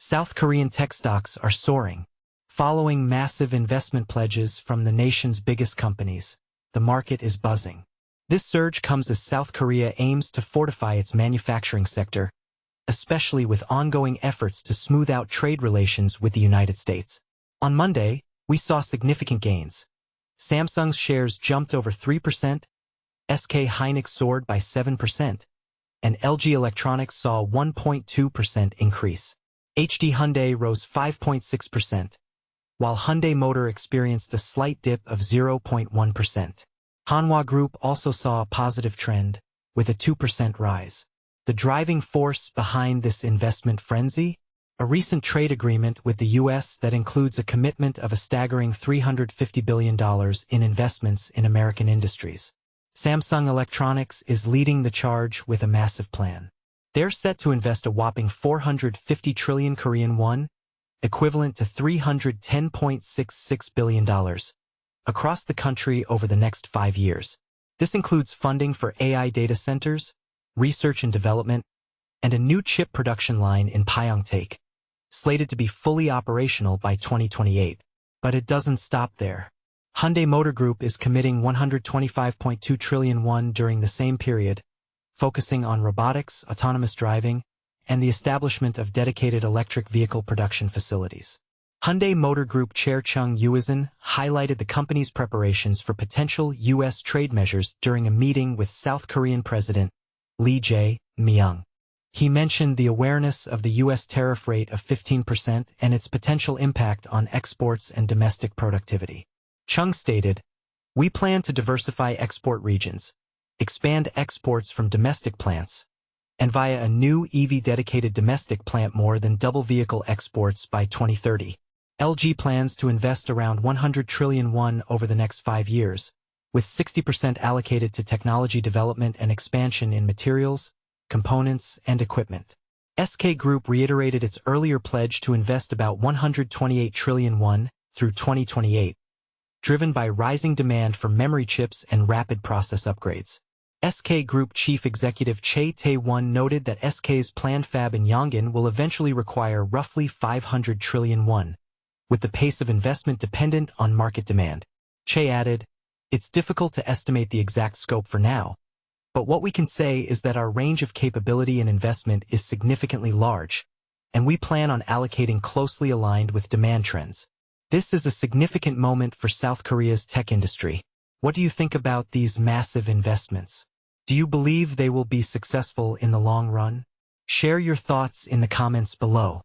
South Korean tech stocks are soaring. Following massive investment pledges from the nation's biggest companies, the market is buzzing. This surge comes as South Korea aims to fortify its manufacturing sector, especially with ongoing efforts to smooth out trade relations with the United States. On Monday, we saw significant gains. Samsung's shares jumped over 3%, SK Hynix soared by 7%, and LG Electronics saw a 1.2% increase. HD Hyundai rose 5.6%, while Hyundai Motor experienced a slight dip of 0.1%. Hanwha Group also saw a positive trend, with a 2% rise. The driving force behind this investment frenzy? A recent trade agreement with the U.S. that includes a commitment of a staggering $350 billion in investments in American industries. Samsung Electronics is leading the charge with a massive plan. They're set to invest a whopping 450 trillion Korean won, equivalent to $310.66 billion, across the country over the next 5 years. This includes funding for AI data centers, research and development, and a new chip production line in Pyeongtaek, slated to be fully operational by 2028. But it doesn't stop there. Hyundai Motor Group is committing 125.2 trillion won during the same period, focusing on robotics, autonomous driving, and the establishment of dedicated electric vehicle production facilities. Hyundai Motor Group Chair Chung Yuizan highlighted the company's preparations for potential U.S. trade measures during a meeting with South Korean President Lee Jae-myung. He mentioned the awareness of the U.S. tariff rate of 15% and its potential impact on exports and domestic productivity. Chung stated, "We plan to diversify export regions, expand exports from domestic plants, and via a new EV-dedicated domestic plant more than double vehicle exports by 2030. LG plans to invest around 100 trillion won over the next 5 years, with 60% allocated to technology development and expansion in materials, components, and equipment." SK Group reiterated its earlier pledge to invest about 128 trillion won through 2028, driven by rising demand for memory chips and rapid process upgrades. SK Group Chief Executive Chae Tae-won noted that SK's planned fab in Yongin will eventually require roughly 500 trillion won, with the pace of investment dependent on market demand. Chae added, "It's difficult to estimate the exact scope for now, but what we can say is that our range of capability and investment is significantly large, and we plan on allocating closely aligned with demand trends." This is a significant moment for South Korea's tech industry. What do you think about these massive investments? Do you believe they will be successful in the long run? Share your thoughts in the comments below.